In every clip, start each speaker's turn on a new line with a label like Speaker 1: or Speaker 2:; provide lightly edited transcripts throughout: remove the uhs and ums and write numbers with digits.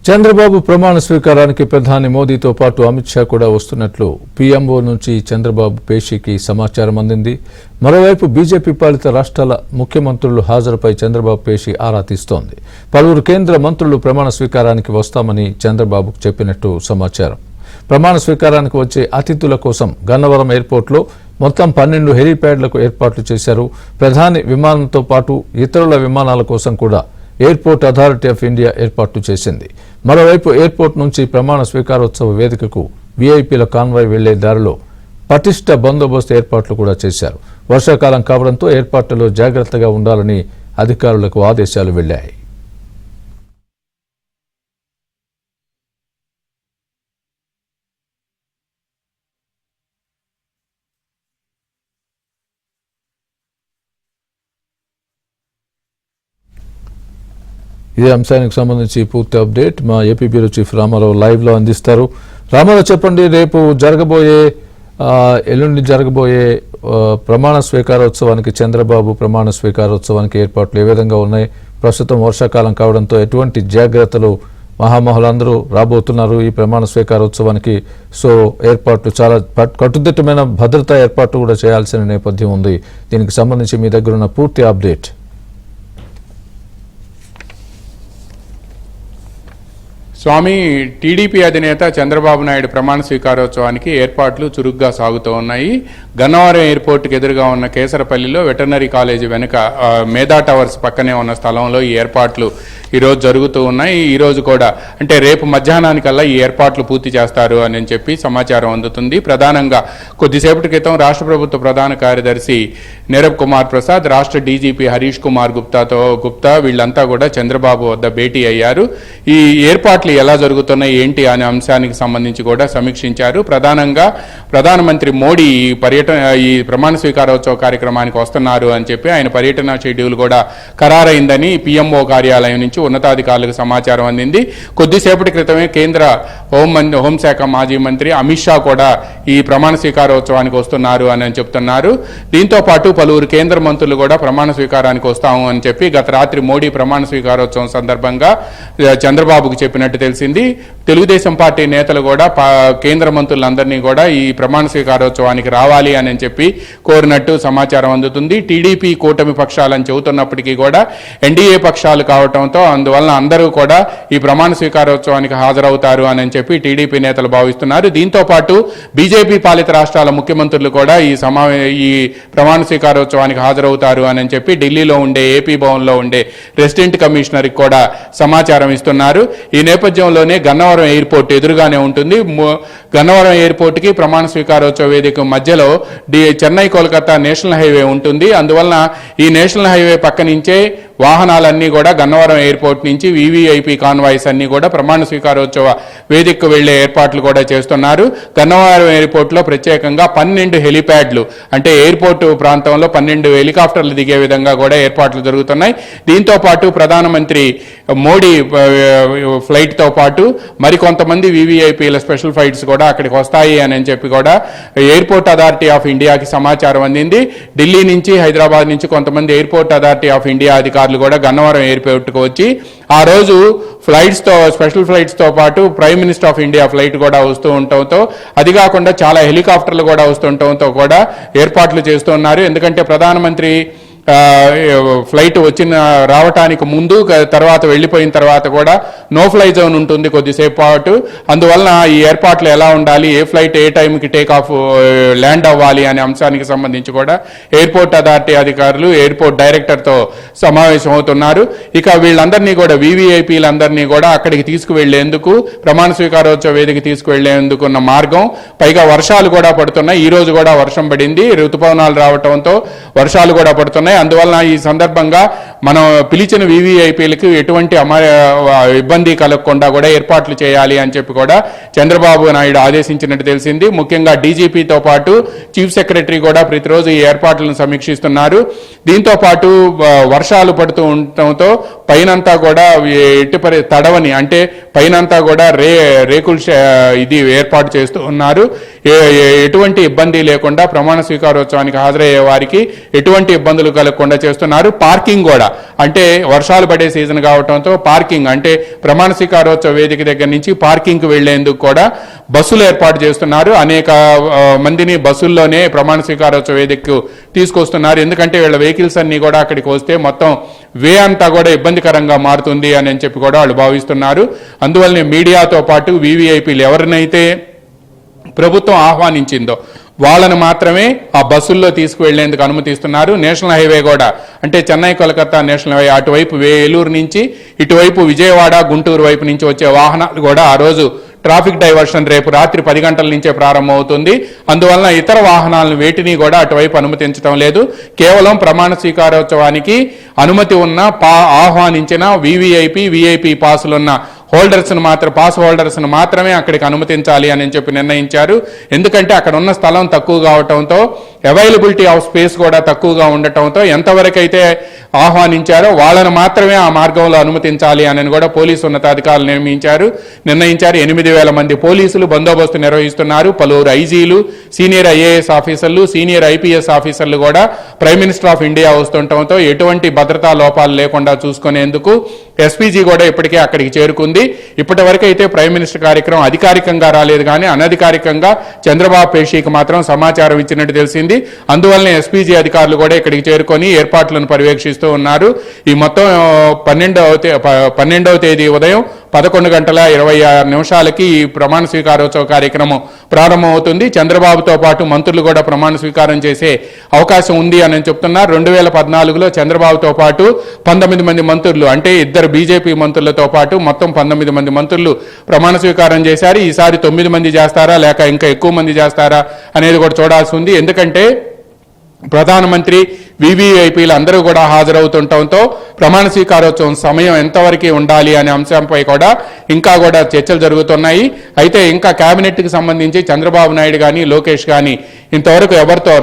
Speaker 1: చంద్రబాబు ప్రమాణ స్వీకారానికి ప్రధాని మోదీతో పాటు అమిత్ షా కూడా వస్తున్నట్లు పీఎంఓ నుంచి చంద్రబాబు పేషీకి సమాచారం అందింది. మరోవైపు బీజేపీ పాలిత రాష్ట్రాల ముఖ్యమంత్రులు హాజరుపై చంద్రబాబు పేషీ ఆరా తీస్తోంది. పలువురు కేంద్ర మంత్రులు ప్రమాణ స్వీకారానికి వస్తామని చంద్రబాబుకు చెప్పినట్టు సమాచారం. ప్రమాణ స్వీకారానికి వచ్చే అతిథుల కోసం గన్నవరం ఎయిర్పోర్టులో మొత్తం 12 హెలీప్యాడ్లకు ఏర్పాట్లు చేశారు. ప్రధాని విమానంతో పాటు ఇతరుల విమానాల కోసం కూడా ఎయిర్పోర్ట్ అథారిటీ ఆఫ్ ఇండియా ఏర్పాట్లు చేసింది. మరోవైపు ఎయిర్పోర్ట్ నుంచి ప్రమాణ స్వీకారోత్సవ వేదికకు వీఐపీల కాన్వాయ్ వెళ్లే దారిలో పటిష్ట బందోబస్తు ఏర్పాట్లు కూడా చేశారు. వర్షాకాలం కావడంతో ఏర్పాట్లలో జాగ్రత్తగా ఉండాలని అధికారులకు ఆదేశాలు వెళ్లాయి. ఇదే అంశానికి సంబంధించి పూర్తి అప్డేట్ మా AP bureau chief Ramarao live లో అందిస్తారు. రామారావు, చెప్పండి, రేపు ఎల్లుండి జరగబోయే ప్రమాణ స్వీకారోత్సవానికి, చంద్రబాబు ప్రమాణ స్వీకారోత్సవానికి ఏర్పాట్లు ఏ విధంగా ఉన్నాయి? ప్రస్తుతం వర్షాకాలం కావడంతో ఎటువంటి జాగ్రత్తలు మహామహులందరూ రాబోతున్నారు ఈ ప్రమాణ స్వీకారోత్సవానికి? సో ఏర్పాట్లు చాలా కట్టుదిట్టమైన భద్రతా ఏర్పాట్లు కూడా చేయాల్సిన నేపథ్యం ఉంది. దీనికి సంబంధించి మీ దగ్గర ఉన్న పూర్తి అప్డేట్.
Speaker 2: స్వామి, టీడీపీ అధినేత చంద్రబాబు నాయుడు ప్రమాణ స్వీకారోత్సవానికి ఏర్పాట్లు చురుగ్గా సాగుతూ ఉన్నాయి. గన్నవరం ఎయిర్పోర్టుకు ఎదురుగా ఉన్న కేసరపల్లిలో వెటర్నరీ కాలేజీ వెనుక మేధా టవర్స్ పక్కనే ఉన్న స్థలంలో ఈ ఏర్పాట్లు ఈరోజు జరుగుతూ ఉన్నాయి. ఈరోజు కూడా అంటే రేపు మధ్యాహ్నానికల్లా ఈ ఏర్పాట్లు పూర్తి చేస్తారు అని చెప్పి సమాచారం అందుతుంది. ప్రధానంగా కొద్దిసేపటి క్రితం రాష్ట్ర ప్రభుత్వ ప్రధాన కార్యదర్శి నీరబ్ కుమార్ ప్రసాద్, రాష్ట్ర డీజీపీ హరీష్ కుమార్ గుప్తా వీళ్ళంతా కూడా చంద్రబాబు వద్ద భేటీ అయ్యారు. ఈ ఏర్పాట్లు ఎలా జరుగుతున్నాయి ఏంటి అనే అంశానికి సంబంధించి కూడా సమీక్షించారు. ప్రధానంగా ప్రధానమంత్రి మోడీ ఈ ప్రమాణ స్వీకారోత్సవ కార్యక్రమానికి వస్తున్నారు అని చెప్పి ఆయన పర్యటన షెడ్యూల్ కూడా ఖరారైందని పీఎంఓ కార్యాలయం నుంచి ఉన్నతాధికారులకు సమాచారం అందింది. కొద్దిసేపటి క్రితమే కేంద్ర హోంశాఖ మాజీ మంత్రి అమిత్ షా కూడా ఈ ప్రమాణ స్వీకారోత్సవానికి వస్తున్నారు అని చెప్తున్నారు. దీంతో పాటు పలువురు కేంద్ర మంత్రులు కూడా ప్రమాణ స్వీకారానికి వస్తాము అని చెప్పి గత రాత్రి మోడీ ప్రమాణ స్వీకారోత్సవం సందర్భంగా చంద్రబాబుకు చెప్పినట్టు తెలిసింది. తెలుగుదేశం పార్టీ నేతలు కూడా కేంద్ర మంత్రులందరినీ కూడా ఈ ప్రమాణ స్వీకారోత్సవానికి రావాలి అని చెప్పి కోరినట్టు సమాచారం అందుతుంది. టీడీపీ కూటమి పక్షాలని చెబుతున్నప్పటికీ కూడా ఎన్డీఏ పక్షాలు కావడంతో అందువలన అందరూ కూడా ఈ ప్రమాణ స్వీకారోత్సవానికి హాజరవుతారు అని చెప్పి టీడీపీ నేతలు భావిస్తున్నారు. దీంతో పాటు బీజేపీ పాలిత రాష్ట్రాల ముఖ్యమంత్రులు కూడా ఈ ప్రమాణ స్వీకారోత్సవానికి హాజరవుతారు అని చెప్పి ఢిల్లీలో ఉండే ఏపీ భవన్లో ఉండే రెసిడెంట్ కమిషనర్కి కూడా సమాచారం ఇస్తున్నారు. ఈ నేపథ్యంలోనే గన్నవరం ఎయిర్పోర్ట్ ఎదురుగానే ఉంటుంది. గన్నవరం ఎయిర్పోర్ట్కి ప్రమాణ స్వీకారోత్సవ వేదిక మధ్యలో చెన్నై కోల్కతా నేషనల్ హైవే ఉంటుంది. అందువలన ఈ నేషనల్ హైవే పక్క నుంచే వాహనాలన్నీ కూడా గన్నవరం ఎయిర్పోర్ట్ నుంచి వీవీఐపీ కాన్వాయ్స్ అన్ని కూడా ప్రమాణ స్వీకారోత్సవ వేదికకు వెళ్లే ఏర్పాట్లు కూడా చేస్తున్నారు. గన్నవరం ఎయిర్పోర్ట్లో ప్రత్యేకంగా 12 హెలిప్యాడ్లు అంటే ఎయిర్పోర్టు ప్రాంతంలో 12 హెలికాప్టర్లు దిగే విధంగా కూడా ఏర్పాట్లు జరుగుతున్నాయి. దీంతో పాటు ప్రధానమంత్రి మోడీ ఫ్లైట్తో పాటు మరికొంతమంది వీవీఐపీల స్పెషల్ ఫ్లైట్స్ కూడా అక్కడికి వస్తాయి అని చెప్పి కూడా ఎయిర్పోర్ట్ అథారిటీ ఆఫ్ ఇండియాకి సమాచారం అందింది. ఢిల్లీ నుంచి, హైదరాబాద్ నుంచి కొంతమంది ఎయిర్పోర్ట్ అథారిటీ ఆఫ్ ఇండియా అధికారులు కూడా గన్నవరం ఎయిర్పోర్ట్కు వచ్చి ఆ రోజు స్పెషల్ ఫ్లైట్స్తో పాటు prime minister of India flight కూడా వస్తూ ఉండటంతో, అది కాకుండా చాలా హెలికాప్టర్లు కూడా వస్తుండటంతో కూడా ఏర్పాట్లు చేస్తున్నారు. ఎందుకంటే ప్రధానమంత్రి ఫ్లైట్ రావటానికి ముందు, తర్వాత వెళ్ళిపోయిన తర్వాత కూడా నో ఫ్లై జోన్ ఉంటుంది కొద్దిసేపు పాటు. అందువలన ఈ ఏర్పాట్లు ఎలా ఉండాలి, ఏ ఫ్లైట్ ఏ టైంకి టేక్ ఆఫ్ ల్యాండ్ అవ్వాలి అనే అంశానికి సంబంధించి కూడా ఎయిర్పోర్ట్ అథారిటీ అధికారులు ఎయిర్పోర్ట్ డైరెక్టర్తో సమావేశం అవుతున్నారు. ఇక వీళ్ళందరినీ కూడా వీవీఐపీలందరినీ కూడా అక్కడికి తీసుకువెళ్లేందుకు, ప్రమాణ స్వీకారోత్సవ వేదిక తీసుకువెళ్లేందుకు ఉన్న మార్గం, పైగా వర్షాలు కూడా పడుతున్నాయి. ఈ రోజు కూడా వర్షం పడింది, ఋతుపవనాలు రావడంతో వర్షాలు కూడా పడుతున్నాయి. అందువలన ఈ సందర్భంగా మనం పిలిచిన వీవీఐపీలకు ఎటువంటి ఇబ్బంది కలగకుండా కూడా ఏర్పాట్లు చేయాలి అని చెప్పి కూడా చంద్రబాబు నాయుడు ఆదేశించినట్టు తెలిసింది. ముఖ్యంగా డీజీపీతో పాటు చీఫ్ సెక్రటరీ కూడా ప్రతిరోజు ఈ ఏర్పాట్లను సమీక్షిస్తున్నారు. దీంతో పాటు వర్షాలు పడుతూ ఉండటంతో పైనంతా కూడా తడవని అంటే పైనంతా కూడా ఇది ఏర్పాటు చేస్తూ ఉన్నారు. ఎటువంటి ఇబ్బంది లేకుండా ప్రమాణ స్వీకారోత్సవానికి హాజరయ్యే వారికి ఎటువంటి ఇబ్బందులు కలగకుండా చేస్తున్నారు. పార్కింగ్ కూడా అంటే వర్షాలు పడే సీజన్ కావడంతో పార్కింగ్ అంటే ప్రమాణ స్వీకారోత్సవ వేదిక దగ్గర నుంచి పార్కింగ్కి వెళ్లేందుకు కూడా బస్సులు ఏర్పాటు చేస్తున్నారు. అనేక మందిని బస్సుల్లోనే ప్రమాణ స్వీకారోత్సవ వేదికకు తీసుకొస్తున్నారు. ఎందుకంటే వీళ్ళ వెహికల్స్ అన్ని కూడా అక్కడికి వస్తే మొత్తం వే అంతా కూడా ఇబ్బందికరంగా మారుతుంది అని చెప్పి కూడా వాళ్ళు భావిస్తున్నారు. అందువల్లనే మీడియాతో పాటు వీవీఐపీలు ఎవరినైతే ప్రభుత్వం ఆహ్వానించిందో వాళ్ళను మాత్రమే ఆ బస్సుల్లో తీసుకువెళ్లేందుకు అనుమతిస్తున్నారు. నేషనల్ హైవే కూడా అంటే చెన్నై కోల్కతా నేషనల్ హైవే అటువైపు ఏలూరు నుంచి ఇటువైపు విజయవాడ గుంటూరు వైపు నుంచి వచ్చే వాహనాలు కూడా ఆ రోజు ట్రాఫిక్ డైవర్షన్ రేపు రాత్రి 10 గంటల నుంచే ప్రారంభమవుతుంది. అందువలన ఇతర వాహనాలను వేటిని కూడా అటువైపు అనుమతించడం లేదు. కేవలం ప్రమాణ స్వీకారోత్సవానికి అనుమతి ఉన్న ఆహ్వానించిన వీవీఐపీ వీఐపీ పాసులున్న పాస్ హోల్డర్స్ను మాత్రమే అక్కడికి అనుమతించాలి అని చెప్పి నిర్ణయించారు. ఎందుకంటే అక్కడ ఉన్న స్థలం తక్కువ కావటంతో అవైలబిలిటీ ఆఫ్ స్పేస్ కూడా తక్కువగా ఉండటంతో ఎంతవరకైతే ఆహ్వానించారో వాళ్ళను మాత్రమే ఆ మార్గంలో అనుమతించాలి అని కూడా పోలీసు ఉన్నతాధికారులు నిర్ణయించారు. 8,000 మంది పోలీసులు బందోబస్తు నిర్వహిస్తున్నారు. పలువురు ఐజీలు, సీనియర్ ఐఏఎస్ ఆఫీసర్లు, సీనియర్ ఐపీఎస్ ఆఫీసర్లు కూడా ప్రైమ్ మినిస్టర్ ఆఫ్ ఇండియా వస్తుండటంతో ఎటువంటి భద్రతా లోపాలు లేకుండా చూసుకునేందుకు ఎస్పీజీ కూడా ఇప్పటికే అక్కడికి చేరుకుంది. ఇప్పటి వరకు అయితే ప్రైమ్ మినిస్టర్ కార్యక్రమం అధికారికంగా రాలేదు, కానీ అనధికారికంగా చంద్రబాబు పేషీకి మాత్రం సమాచారం ఇచ్చినట్టు తెలిసింది. అందువల్లనే ఎస్పీజీ అధికారులు కూడా ఇక్కడికి చేరుకొని ఏర్పాట్లను పర్యవేక్షిస్తూ ఉన్నారు. ఈ మొత్తం 12వ తేదీ ఉదయం 11:26 ఈ ప్రమాణ స్వీకారోత్సవ కార్యక్రమం ప్రారంభమవుతుంది. చంద్రబాబుతో పాటు మంత్రులు కూడా ప్రమాణ స్వీకారం చేసే అవకాశం ఉంది అని చెప్తున్నారు. 2014లో చంద్రబాబుతో పాటు 19 మంది మంత్రులు అంటే 2 బీజేపీ మంత్రులతో పాటు మొత్తం 19 మంది మంత్రులు ప్రమాణ స్వీకారం చేశారు. ఈసారి 9 మంది చేస్తారా లేక ఇంకా ఎక్కువ మంది చేస్తారా అనేది కూడా చూడాల్సి ఉంది. ఎందుకంటే ప్రధానమంత్రి వీవీఐపీలు అందరూ కూడా హాజరవుతుండటంతో ప్రమాణ స్వీకారోత్సవం సమయం ఎంతవరకు ఉండాలి అనే అంశంపై కూడా ఇంకా కూడా చర్చలు జరుగుతున్నాయి. అయితే ఇంకా కేబినెట్కి సంబంధించి చంద్రబాబు నాయుడు కానీ లోకేష్ కానీ ఇంతవరకు ఎవరితో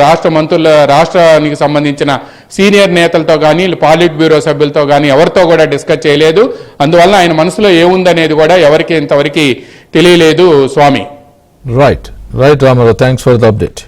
Speaker 2: రాష్ట్రానికి సంబంధించిన సీనియర్ నేతలతో కానీ పాలిట్ బ్యూరో సభ్యులతో కానీ ఎవరితో కూడా డిస్కస్ చేయలేదు. అందువల్ల ఆయన మనసులో ఏముందనేది కూడా ఎవరికి ఇంతవరకు తెలియలేదు. Swami
Speaker 1: right Ramarao, thanks for the update.